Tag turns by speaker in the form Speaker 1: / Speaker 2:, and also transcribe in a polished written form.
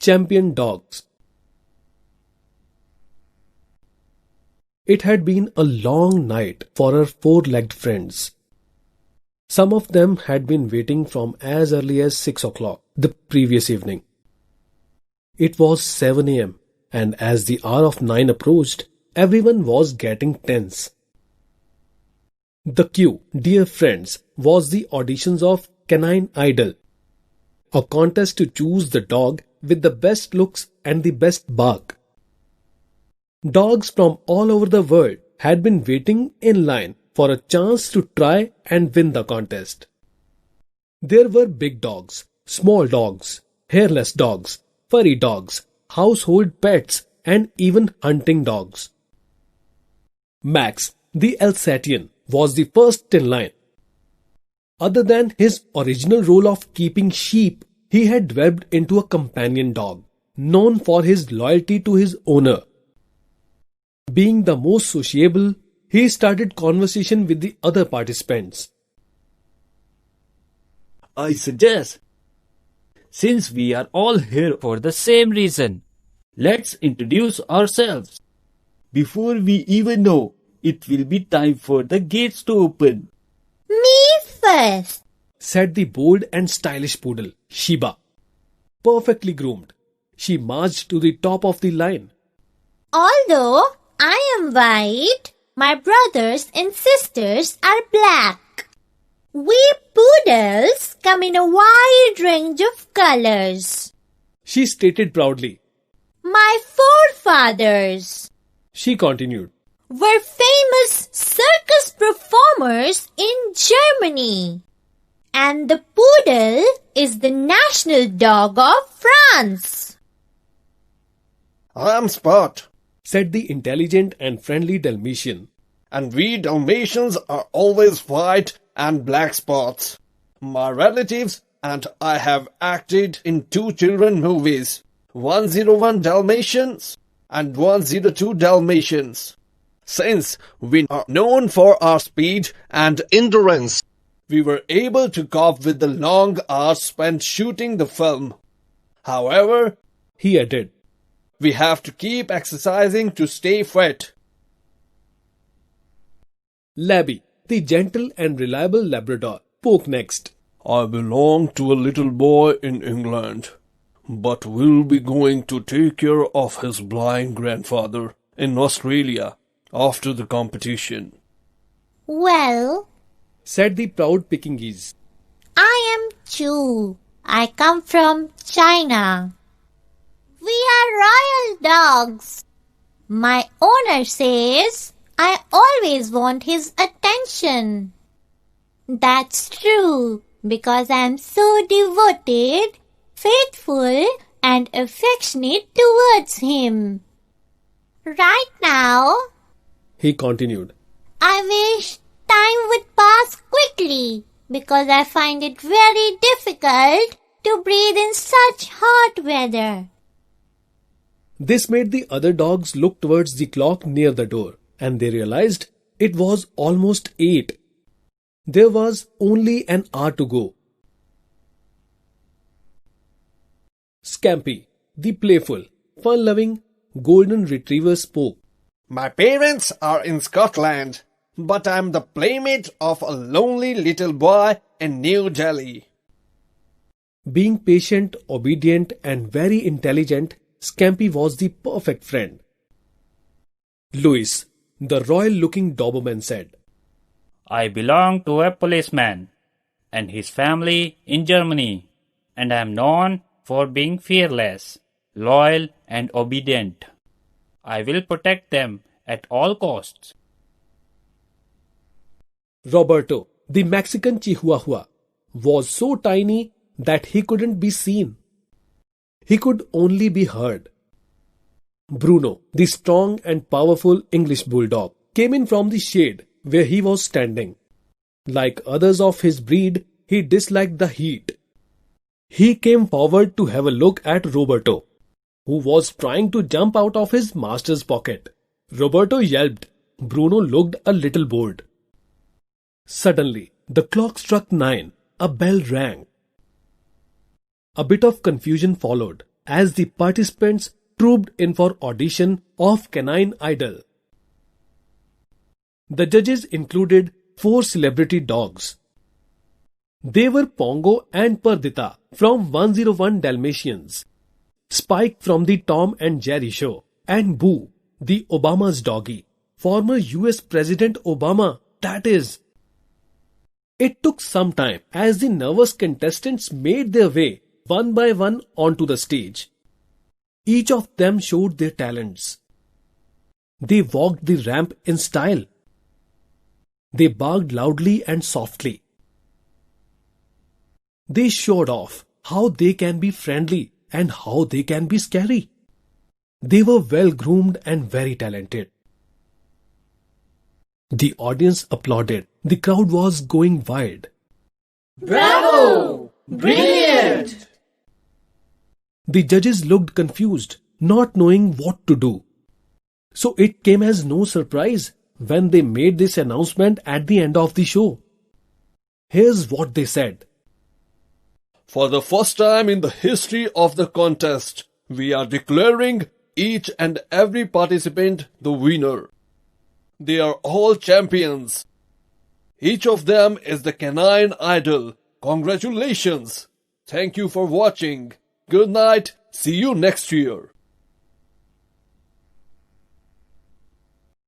Speaker 1: Champion Dogs. It had been a long night for her four-legged friends. Some of them had been waiting from as early as 6 o'clock the previous evening. It was 7 a.m. and as the hour of 9 approached, everyone was getting tense. The cue, dear friends, was the auditions of Canine Idol, a contest to choose the dog with the best looks and the best bark. Dogs from all over the world had been waiting in line for a chance to try and win the contest. There were big dogs, small dogs, hairless dogs, furry dogs, household pets, and even hunting dogs. Max, the Alsatian, was the first in line. Other than his original role of keeping sheep, he had developed into a companion dog, known for his loyalty to his owner. Being the most sociable, he started conversation with the other participants.
Speaker 2: I suggest, since we are all here for the same reason, let's introduce ourselves. Before we even know, it will be time for the gates to open.
Speaker 3: Me first,
Speaker 1: said the bold and stylish poodle, Sheba. Perfectly groomed, she marched to the top of the line.
Speaker 3: Although I am white, my brothers and sisters are black. We poodles come in a wide range of colors.
Speaker 1: She stated proudly.
Speaker 3: My forefathers,
Speaker 1: she continued,
Speaker 3: were famous circus performers in Germany. And the poodle is the national dog of France.
Speaker 4: I'm Spot,
Speaker 1: said the intelligent and friendly Dalmatian.
Speaker 4: And we Dalmatians are always white and black spots. My relatives and I have acted in 2 children movies, 101 Dalmatians and 102 Dalmatians. Since we are known for our speed and endurance, we were able to cope with the long hours spent shooting the film. However,
Speaker 1: he added,
Speaker 4: we have to keep exercising to stay fit.
Speaker 1: Labby, the gentle and reliable Labrador, spoke next.
Speaker 4: I belong to a little boy in England, but will be going to take care of his blind grandfather in Australia after the competition.
Speaker 3: Well,
Speaker 1: said the proud Pekingese,
Speaker 3: I am Chu. I come from China. We are royal dogs. My owner says I always want his attention. That's true, because I am so devoted, faithful, and affectionate towards him. Right now,
Speaker 1: he continued,
Speaker 3: I wish time would pass quickly, because I find it very difficult to breathe in such hot weather.
Speaker 1: This made the other dogs look towards the clock near the door, and they realized it was almost 8. There was only an hour to go. Scampy, the playful, fun-loving golden retriever, spoke.
Speaker 4: My parents are in Scotland, but I'm the playmate of a lonely little boy in New Delhi.
Speaker 1: Being patient, obedient, and very intelligent, Scampy was the perfect friend. Louis, the royal-looking Doberman, said,
Speaker 2: I belong to a policeman and his family in Germany, and I am known for being fearless, loyal, and obedient. I will protect them at all costs.
Speaker 1: Roberto, the Mexican Chihuahua, was so tiny that he couldn't be seen. He could only be heard. Bruno, the strong and powerful English bulldog, came in from the shade where he was standing. Like others of his breed, he disliked the heat. He came forward to have a look at Roberto, who was trying to jump out of his master's pocket. Roberto yelped. Bruno looked a little bored. Suddenly, the clock struck 9. A bell rang. A bit of confusion followed. as the participants trooped in for audition of Canine Idol. The judges included 4 celebrity dogs. They were Pongo and Perdita from 101 Dalmatians, Spike from the Tom and Jerry Show, and Boo, the Obama's doggy. Former US President Obama, that is. It took some time as the nervous contestants made their way one by one onto the stage. Each of them showed their talents. They walked the ramp in style. They barked loudly and softly. They showed off how they can be friendly and how they can be scary. They were well groomed and very talented. The audience applauded. The crowd was going wild.
Speaker 5: Bravo! Brilliant!
Speaker 1: The judges looked confused, not knowing what to do. So it came as no surprise when they made this announcement at the end of the show. Here's what they said.
Speaker 4: For the first time in the history of the contest, we are declaring each and every participant the winner. They are all champions. Each of them is the Canine Idol. Congratulations. Thank you for watching. Good night. See you next year.